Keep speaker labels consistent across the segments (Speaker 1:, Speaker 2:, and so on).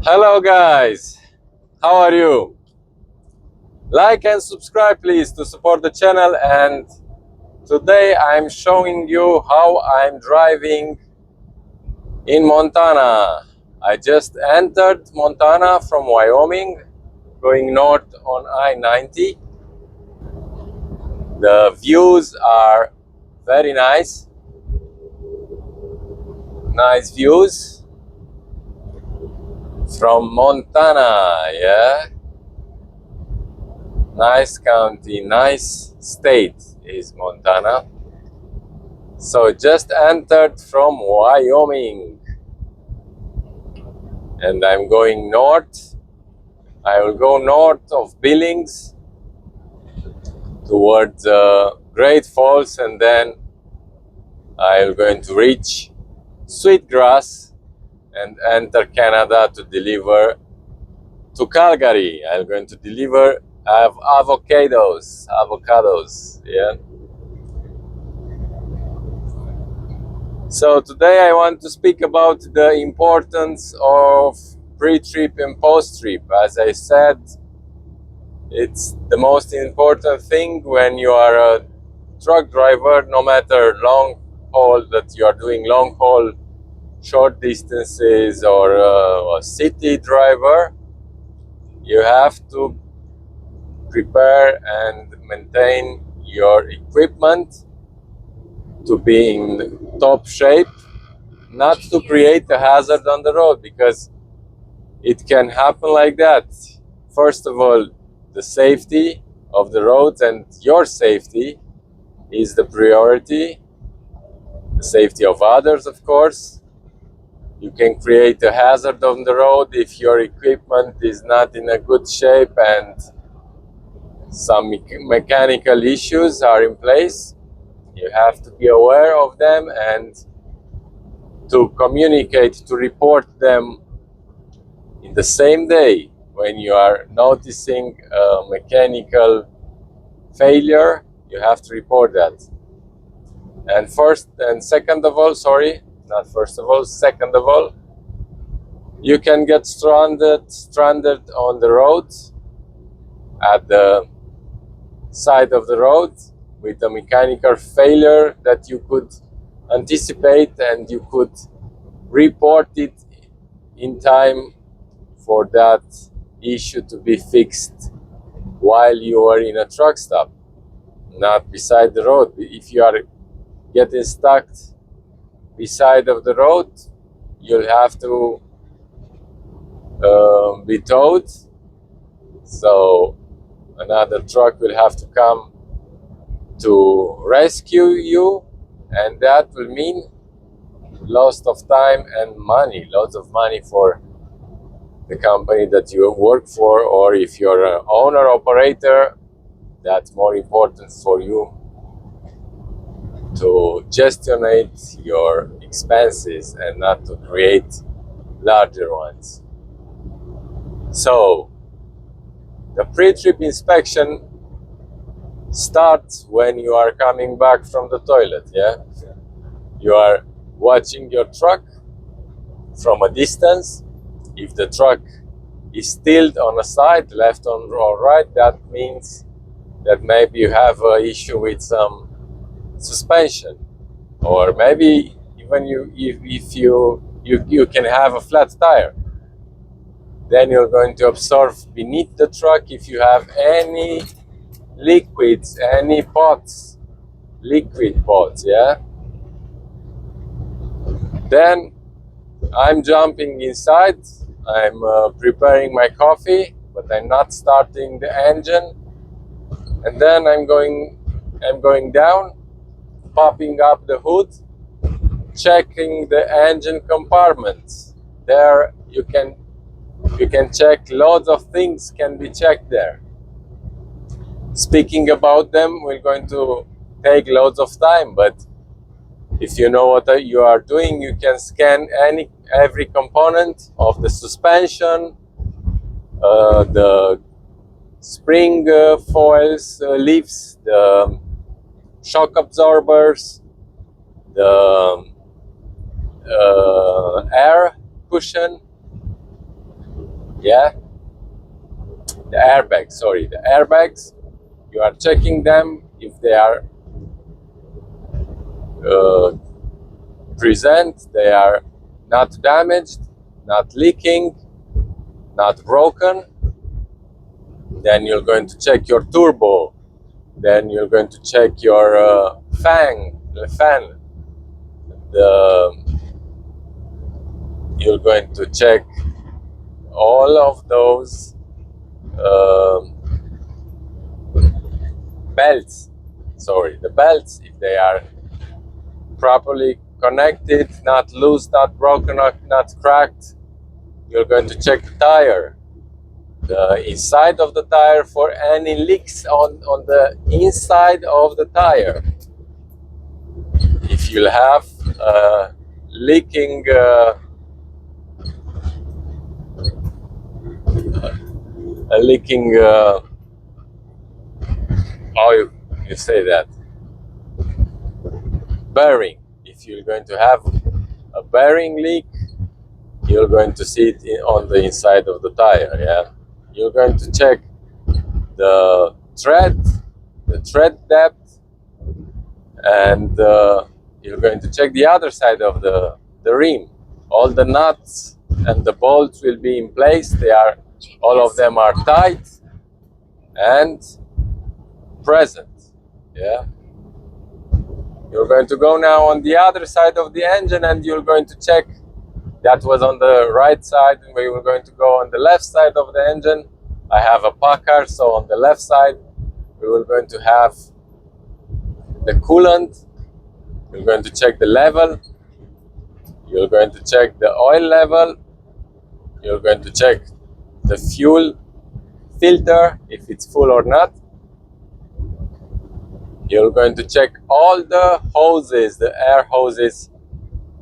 Speaker 1: Hello guys, how are you? Like and subscribe please to support the channel, and today I'm showing you how I'm driving in Montana. I just entered Montana from Wyoming going north on I-90. The views are very nice views from Montana, yeah. Nice county, nice state is Montana. So just entered from Wyoming and I'm going north. I will go north of Billings towards Great Falls, and then I'm going to reach Sweetgrass and enter Canada to deliver to Calgary. I'm going to deliver avocados, yeah. So today I want to speak about the importance of pre-trip and post-trip. As I said, it's the most important thing when you are a truck driver, no matter long haul that you are doing, long haul, short distances, or a city driver. You have to prepare and maintain your equipment to be in top shape, not to create a hazard on the road, because it can happen like that. First of all, the safety of the roads and your safety is the priority. The safety of others, of course. You can create a hazard on the road if your equipment is not in a good shape and some mechanical issues are in place. You have to be aware of them and to communicate, to report them in the same day when you are noticing a mechanical failure. You have to report that. And second of all, second of all, you can get stranded on the road, at the side of the road, with a mechanical failure that you could anticipate, and you could report it in time for that issue to be fixed while you are in a truck stop, not beside the road. If you are getting stuck beside of the road, you'll have to be towed. So another truck will have to come to rescue you, and that will mean loss of time and money, lots of money for the company that you work for, or if you're an owner operator, that's more important for you to gestionate your expenses and not to create larger ones. So the pre-trip inspection starts when you are coming back from the toilet, yeah? You are watching your truck from a distance. If the truck is tilted on a side, left or right, that means that maybe you have an issue with some suspension, or maybe even if you can have a flat tire. Then you're going to observe beneath the truck if you have any liquids, any pots, liquid pots, yeah. Then I'm jumping inside. I'm preparing my coffee, but I'm not starting the engine. And then I'm going down, popping up the hood, checking the engine compartments. There you can check loads of things can be checked there. Speaking about them, we're going to take loads of time, but if you know what you are doing, you can scan every component of the suspension, the spring foils, leaves, the shock absorbers, the air cushion, Yeah, the airbags, sorry, the airbags, you are checking them if they are present, they are not damaged, not leaking, not broken. Then you're going to check your turbo. Then you're going to check your fan. The, you're going to check all of those um belts. Sorry, the belts, if they are properly connected, not loose, not broken, not cracked. You're going to check the tire, the inside of the tire for any leaks on the inside of the tire. If you have leaking a leaking how you say that, bearing, if you're going to have a bearing leak, you're going to see it on the inside of the tire. Yeah, you're going to check the tread depth, and you're going to check the other side of the rim. All the nuts and the bolts will be in place. They are, all of them are tight and present. Yeah. You're going to go now on the other side of the engine, and you're going to check. That was on the right side, and we were going to go on the left side of the engine. I have a Packard, so on the left side we were going to have the coolant. You're going to check the level. You're going to check the oil level. You're going to check the fuel filter, if it's full or not. You're going to check all the hoses, the air hoses,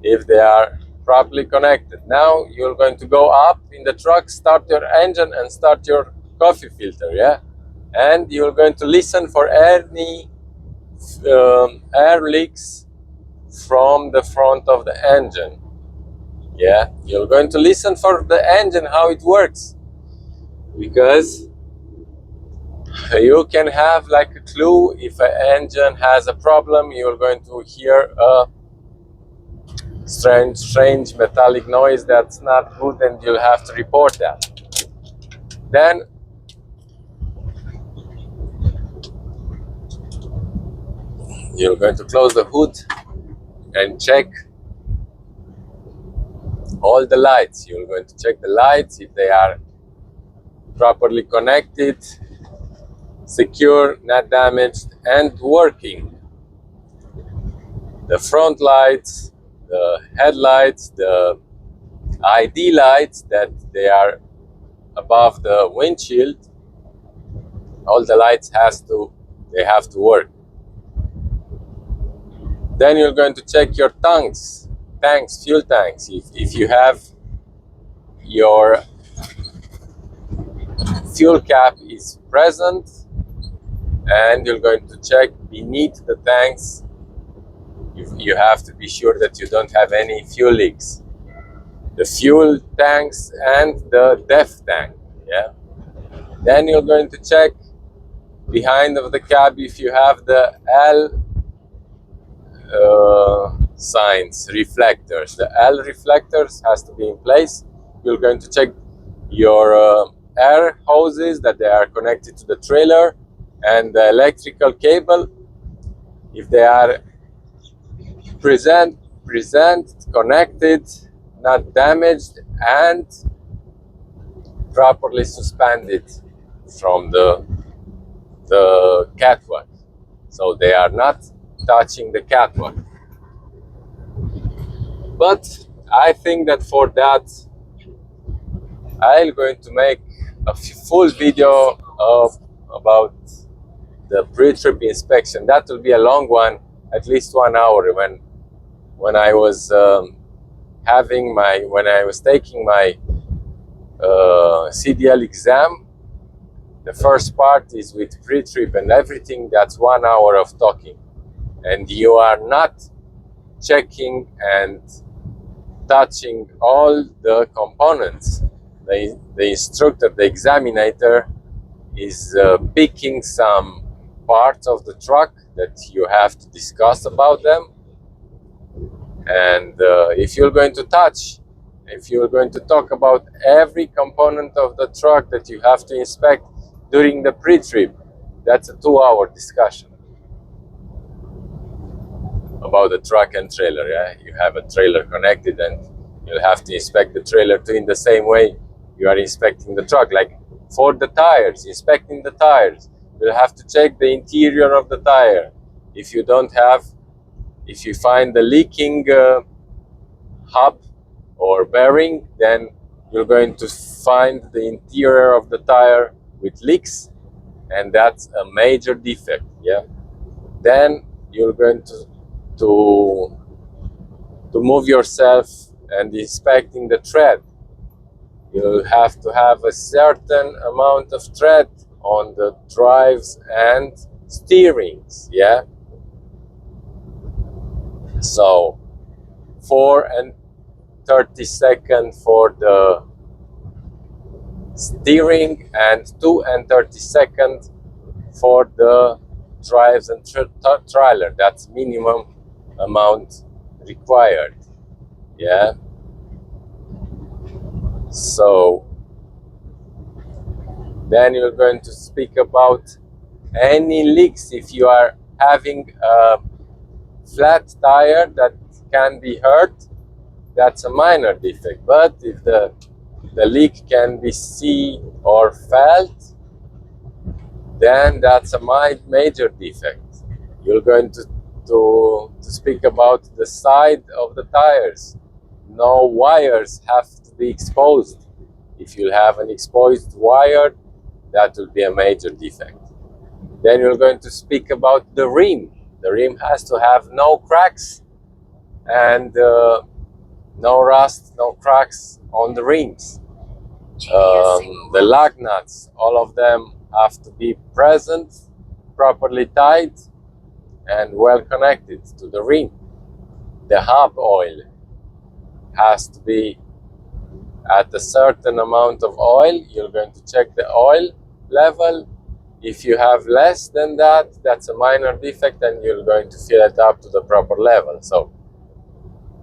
Speaker 1: if they are properly connected. Now you're going to go up in the truck, start your engine and start your coffee filter, yeah? And you're going to listen for any air leaks from the front of the engine. Yeah, you're going to listen for the engine, how it works, because you can have like a clue if an engine has a problem. You're going to hear a strange metallic noise that's not good, and you'll have to report that. Then you're going to close the hood and check all the lights. You're going to check the lights if they are properly connected, secure, not damaged, and working. The front lights, the headlights, the ID lights, that they are above the windshield, all the lights have to work. Then you're going to check your fuel tanks. If you have your fuel cap is present, and you're going to check beneath the tanks. You have to be sure that you don't have any fuel leaks. The fuel tanks and the def tank. Yeah. Then you're going to check behind of the cab if you have the L signs, reflectors. The L reflectors has to be in place. You're going to check your air hoses, that they are connected to the trailer, and the electrical cable, if they are present, connected, not damaged, and properly suspended from the catwalk, so they are not touching the catwalk. But I think that for that I'm going to make a full video about the pre-trip inspection. That will be a long one, at least 1 hour. When I was taking my CDL exam, the first part is with pre-trip and everything. That's 1 hour of talking, and you are not checking and touching all the components. the instructor, the examiner, is picking some parts of the truck that you have to discuss about them. And if you're going to talk about every component of the truck that you have to inspect during the pre-trip, that's a 2-hour discussion about the truck and trailer. Yeah, you have a trailer connected, and you'll have to inspect the trailer too in the same way you are inspecting the truck. Like for the tires, inspecting the tires, you'll have to check the interior of the tire. If you find the leaking hub or bearing, then you're going to find the interior of the tire with leaks, and that's a major defect. Yeah, then you're going to move yourself and inspecting the tread. You'll have to have a certain amount of tread on the drives and steerings. Yeah, so 4 and 30 seconds for the steering and 2 and 30 seconds for the drives and trailer. That's minimum amount required. Yeah, so then you're going to speak about any leaks. If you are having a flat tire that can be hurt, that's a minor defect. But if the leak can be seen or felt, then that's a major defect. You're going to speak about the side of the tires. No wires have to be exposed. If you have an exposed wire, that will be a major defect. Then you're going to speak about the rim. The rim has to have no cracks and no rust, no cracks on the rims. The lug nuts, all of them have to be present, properly tied, and well connected to the rim. The hub oil has to be at a certain amount of oil. You're going to check the oil level. If you have less than that, that's a minor defect, and you're going to fill it up to the proper level. So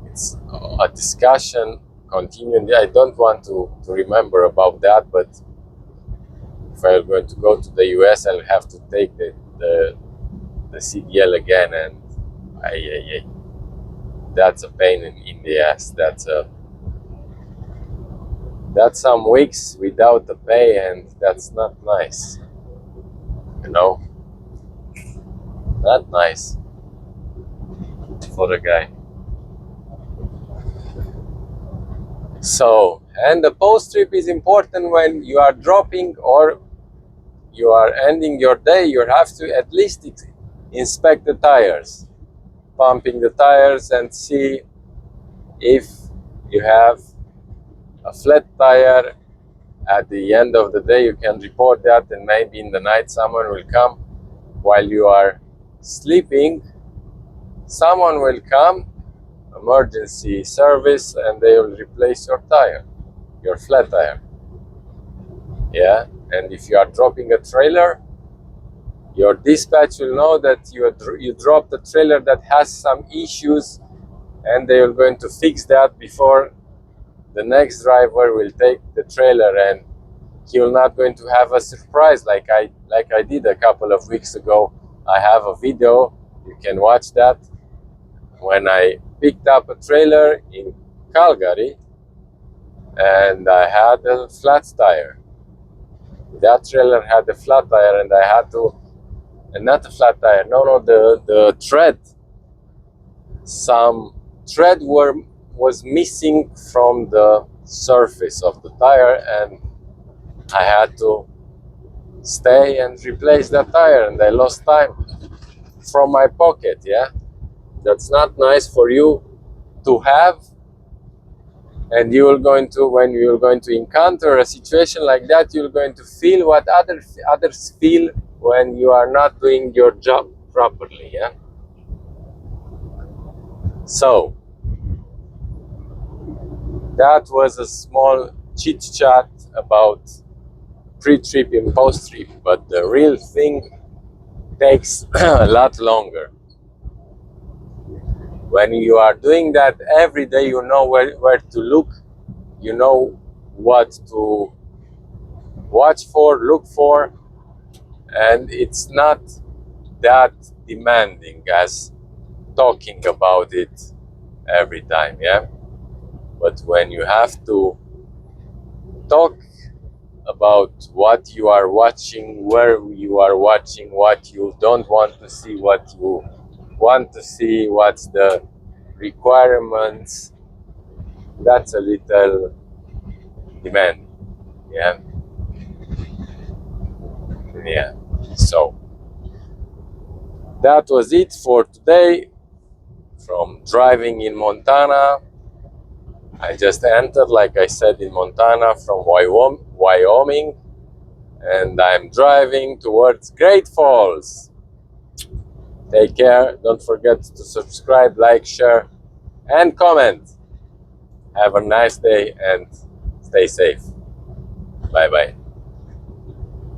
Speaker 1: it's a discussion continuing. I don't want to remember about that, but if I'm going to go to the US, I'll have to take the CDL again, and that's a pain in the ass. That's some weeks without the pay, and that's not nice. You know, not nice for the guy. So, and the post-trip is important. When you are dropping or you are ending your day, you have to at least inspect the tires, pumping the tires and see if you have a flat tire. At the end of the day, you can report that, and maybe in the night someone will come while you are sleeping. Someone will come, emergency service, and they will replace your tire, your flat tire. Yeah, and if you are dropping a trailer, your dispatch will know that you dropped a trailer that has some issues, and they are going to fix that before the next driver will take the trailer, and he will not going to have a surprise like I did a couple of weeks ago. I have a video, you can watch that, when I picked up a trailer in Calgary and I had a flat tire. That trailer had a flat tire, and I had to, and not a flat tire, no, the tread. Some tread was missing from the surface of the tire, and I had to stay and replace that tire, and I lost time from my pocket. Yeah, that's not nice for you to have. And you are going to, when you're going to encounter a situation like that, you're going to feel what others feel when you are not doing your job properly. Yeah. So that was a small chit chat about pre-trip and post-trip, but the real thing takes a lot longer. When you are doing that every day, you know where to look, you know what to watch for, look for, and it's not that demanding as talking about it every time, yeah? But when you have to talk about what you are watching, where you are watching, what you don't want to see, what you want to see, what's the requirements, that's a little demand. Yeah. Yeah. So that was it for today from driving in Montana. I just entered, like I said, in Montana from Wyoming, and I'm driving towards Great Falls. Take care. Don't forget to subscribe, like, share, and comment. Have a nice day and stay safe. Bye bye.